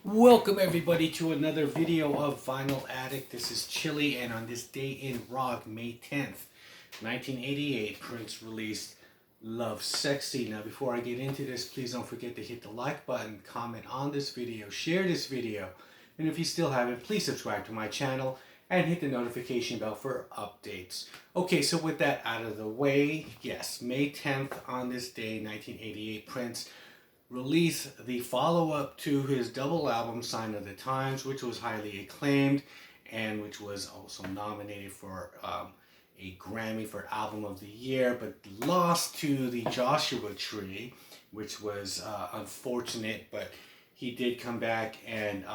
Welcome everybody to another video of Vinyl Addict. This is Chili, and on this day in rock, May 10th, 1988, Prince released LoveSexy. Now before I get into this, please don't forget to hit the like button, comment on this video, share this video, and if you still haven't, please subscribe to my channel and hit the notification bell for updates. Okay, so with that out of the way, yes, May 10th on this day, 1988, Prince released the follow-up to his double album Sign of the Times, which was highly acclaimed and which was also nominated for a Grammy for Album of the Year, but lost to the Joshua Tree, which was unfortunate, but he did come back and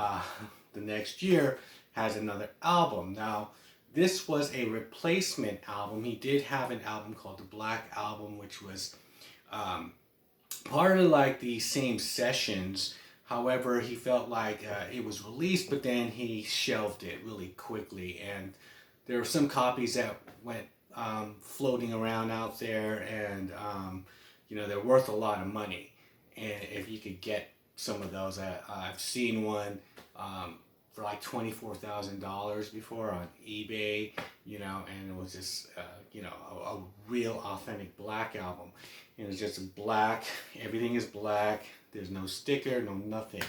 the next year has another album. Now, this was a replacement album. He did have an album called the Black Album, which was part of like the same sessions. However, he felt like it was released, but then he shelved it really quickly, and there were some copies that went floating around out there, and they're worth a lot of money. And if you could get some of those, I've seen one for like $24,000 before on eBay, and it was just a real authentic Black album. And it's just black, everything is black, there's no sticker, no nothing.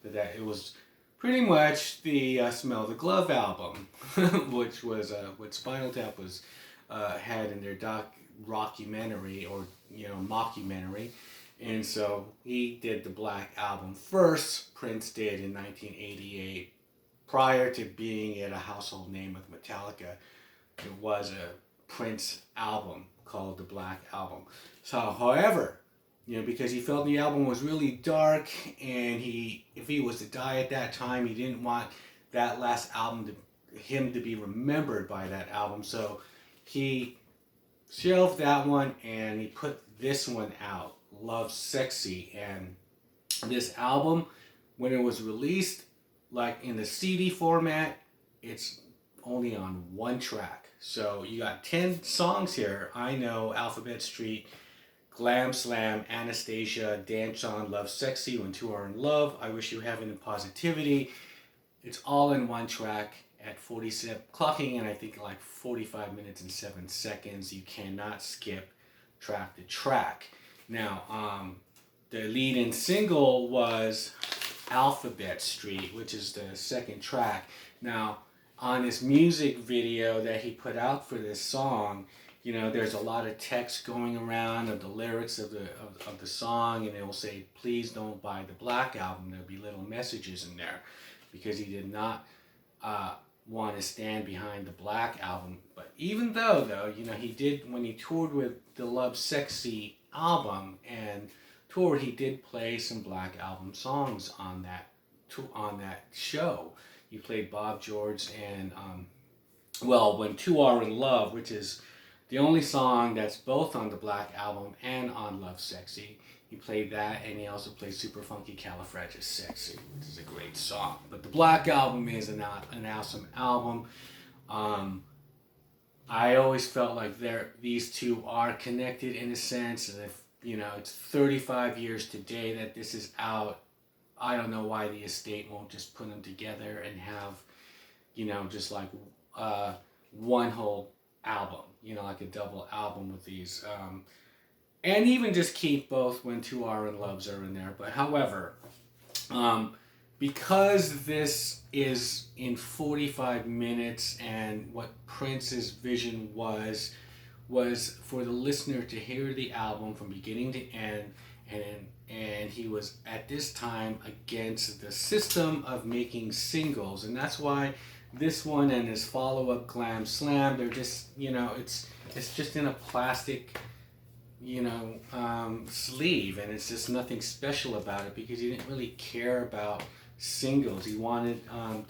That it was pretty much the Smell the Glove album, which was what Spinal Tap was had in their rockumentary or mockumentary. And so he did the Black album first. Prince did in 1988. Prior to being a household name with Metallica, it was a Prince album called the Black Album. So, however, because he felt the album was really dark, and if he was to die at that time, he didn't want that last album him to be remembered by that album. So he shelved that one and he put this one out, LoveSexy. And this album, when it was released, like in the CD format, it's only on one track. So you got 10 songs here. I Know, Alphabet Street, Glam Slam, Anastasia, Dance On, LoveSexy, When Two Are in Love, I Wish You Heaven and Positivity. It's all in one track at 47, clocking in I think like 45 minutes and 7 seconds. You cannot skip track to track. Now, the lead-in single was Alphabet Street, which is the second track. Now, on his music video that he put out for this song, there's a lot of text going around of the lyrics of the song, and it will say, "Please don't buy the Black Album." There'll be little messages in there because he did not want to stand behind the Black Album. But even though he did, when he toured with the LoveSexy album and toured, he did play some Black Album songs on that show. He played Bob George and When Two Are in Love, which is the only song that's both on the Black Album and on LoveSexy. He played that, and he also played Super Funky Califragisexy, which is a great song. But the Black Album is an awesome album. I always felt like these two are connected in a sense, and if it's 35 years today that this is out, I don't know why the estate won't just put them together and have, just like one whole album, like a double album with these. And even just keep both When Two Are in Loves are in there. But however, because this is in 45 minutes, and what Prince's vision was for the listener to hear the album from beginning to end, and he was at this time against the system of making singles, and that's why this one and his follow-up Glam Slam, they're just it's just in a plastic sleeve, and it's just nothing special about it because he didn't really care about singles. He wanted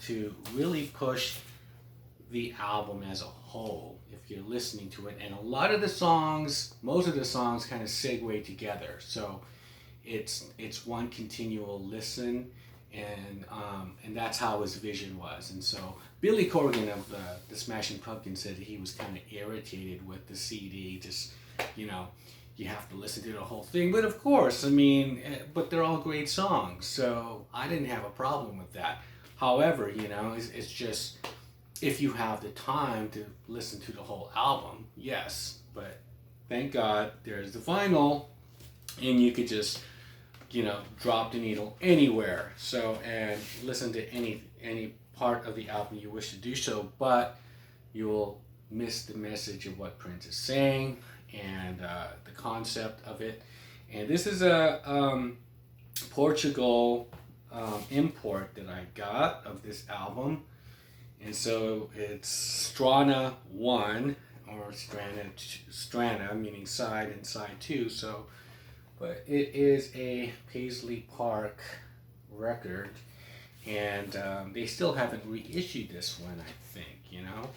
to really push the album as a whole if you're listening to it, and a lot of the songs, most of the songs kind of segue together, so it's one continual listen, and that's how his vision was. And so Billy Corgan of the Smashing Pumpkins said he was kind of irritated with the CD, just you have to listen to the whole thing. But of course, I mean, but they're all great songs, so I didn't have a problem with that. However, you know, it's just if you have the time to listen to the whole album, yes. But thank God there's the vinyl, and you could just, you know, drop the needle anywhere. So and listen to any part of the album you wish to do so, but you'll miss the message of what Prince is saying and the concept of it. And this is a Portugal import that I got of this album. And so it's Strana 1, or Strana, meaning side and side 2. So, but it is a Paisley Park record, and they still haven't reissued this one, I think, you know.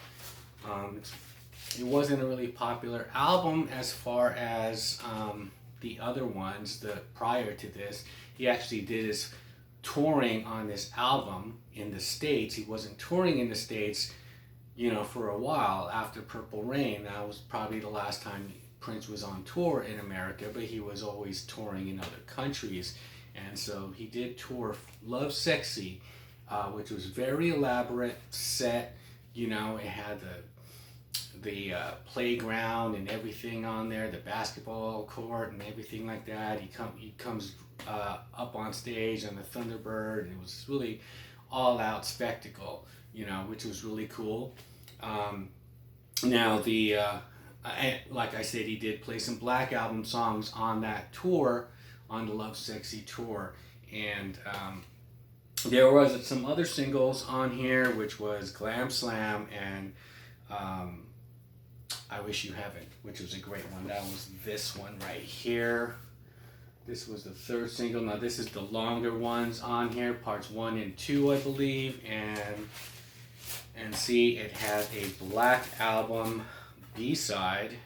It wasn't a really popular album as far as the other ones prior to this. He actually did his touring on this album in the States. He wasn't touring in the States, you know, for a while after Purple Rain. That was probably the last time Prince was on tour in America, but he was always touring in other countries. And so he did tour LoveSexy, which was very elaborate set. You know, it had the playground and everything on there, the basketball court and everything like that. He comes up on stage on the Thunderbird, and it was really all out spectacle, you know, which was really cool. Now like I said, he did play some Black Album songs on that tour, on the LoveSexy tour, and there was some other singles on here, which was Glam Slam and I Wish You Haven't, which was a great one. That was this one right here. This was the third single. Now this is the longer ones on here, parts 1 and 2, I believe, and see, it has a Black Album B-side,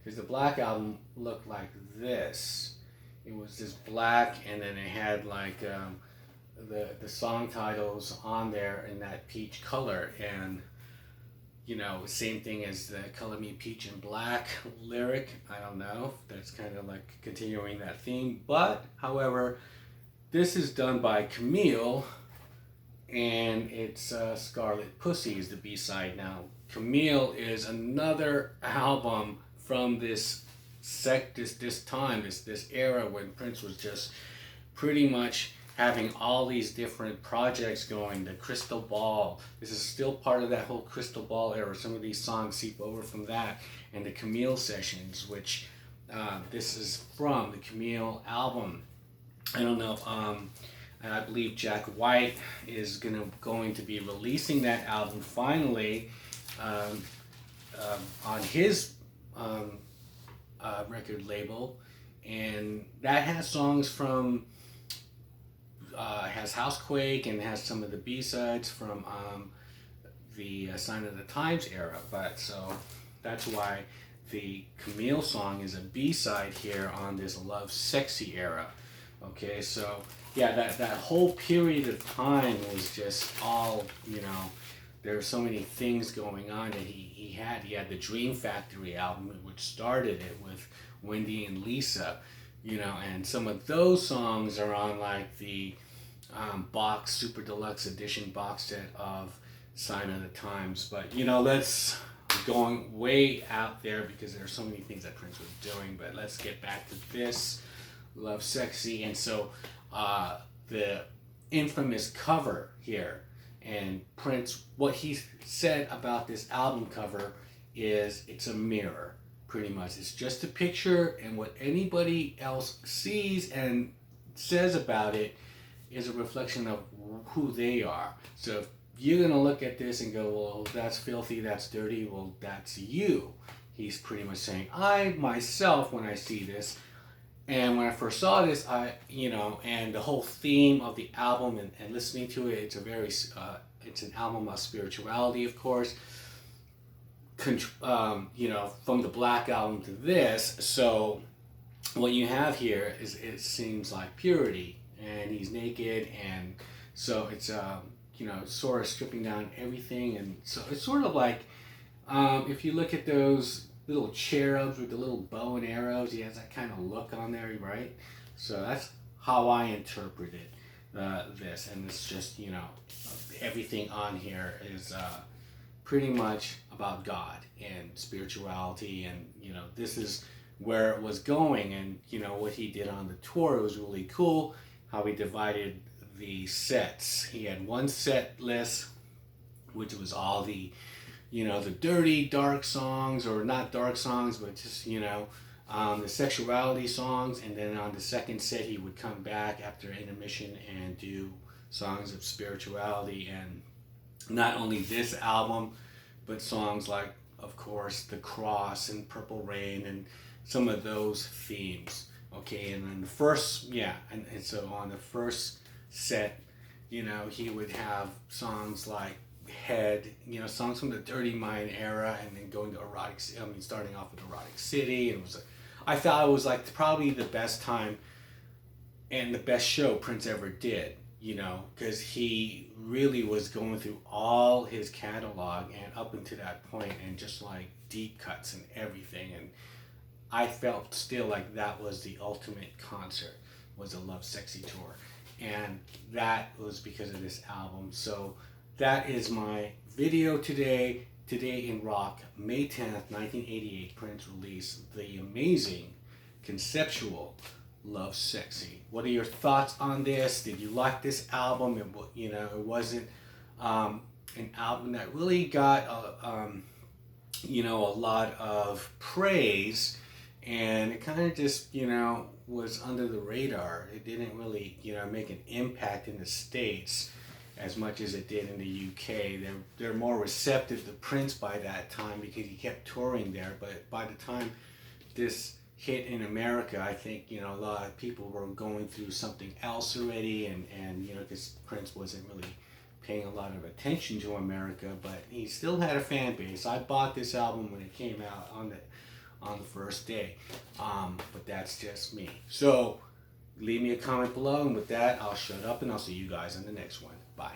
because the Black Album looked like this. It was this black, and then it had like the song titles on there in that peach color, and you know, same thing as the Color Me Peach and Black lyric. I don't know if that's kind of like continuing that theme, but however, this is done by Camille, and it's Scarlet Pussy is the B-side. Now Camille is another album from this time, this era when Prince was just pretty much having all these different projects going. The Crystal Ball, this is still part of that whole Crystal Ball era. Some of these songs seep over from that, and the Camille Sessions, which this is from the Camille album. I don't know, and I believe Jack White is going to be releasing that album finally on his record label, and that has songs from has Housequake, and has some of the B-sides from the Sign of the Times era. But so that's why the Camille song is a B-side here on this LoveSexy era. Okay, so yeah, that whole period of time was just all, you know, there were so many things going on that he had the Dream Factory album, which started it with Wendy and Lisa, you know, and some of those songs are on like the box Super Deluxe Edition box set of Sign of the Times. But you know, let's going way out there because there are so many things that Prince was doing. But let's get back to this LoveSexy, and so the infamous cover here, and Prince, what he said about this album cover is it's a mirror, pretty much. It's just a picture, and what anybody else sees and says about it is a reflection of who they are. So if you're gonna look at this and go, well, that's filthy, that's dirty, well, that's you. He's pretty much saying, I myself, when I see this, and when I first saw this, you know, and the whole theme of the album and listening to it, it's an album of spirituality, of course. You know, from the Black Album to this, so what you have here is, it seems like purity, and he's naked, and so it's you know, sort of stripping down everything, and so it's sort of like if you look at those little cherubs with the little bow and arrows. He has that kind of look on there, right? So that's how I interpreted this, and it's just, you know, everything on here is pretty much about God and spirituality, and you know, this is where it was going, and you know what he did on the tour. It was really cool how he divided the sets. He had one set list, which was all the, you know, the dirty, dark songs, or not dark songs, but just, you know, the sexuality songs. And then on the second set, he would come back after intermission and do songs of spirituality. And not only this album, but songs like, of course, The Cross and Purple Rain and some of those themes. Okay, and then the first, yeah, and so on the first set, you know, he would have songs like Head, you know, songs from the Dirty Mind era, and then going to erotic, I mean, starting off with Erotic City. And it was, I thought it was like probably the best time and the best show Prince ever did, you know, because he really was going through all his catalog and up until that point, and just like deep cuts and everything. And I felt still like that was the ultimate concert, was a LoveSexy tour. And that was because of this album. So that is my video today. Today in Rock, May 10th, 1988, Prince released the amazing, conceptual LoveSexy. What are your thoughts on this? Did you like this album? You know, it wasn't an album that really got you know, a lot of praise, and it kind of just, you know, was under the radar. It didn't really, you know, make an impact in the States as much as it did in the UK. They're more receptive to Prince by that time because he kept touring there. But by the time this hit in America, I think, you know, a lot of people were going through something else already, and you know, because Prince wasn't really paying a lot of attention to America, but he still had a fan base. I bought this album when it came out on the first day, but that's just me. So leave me a comment below, and with that, I'll shut up and I'll see you guys on the next one. Bye.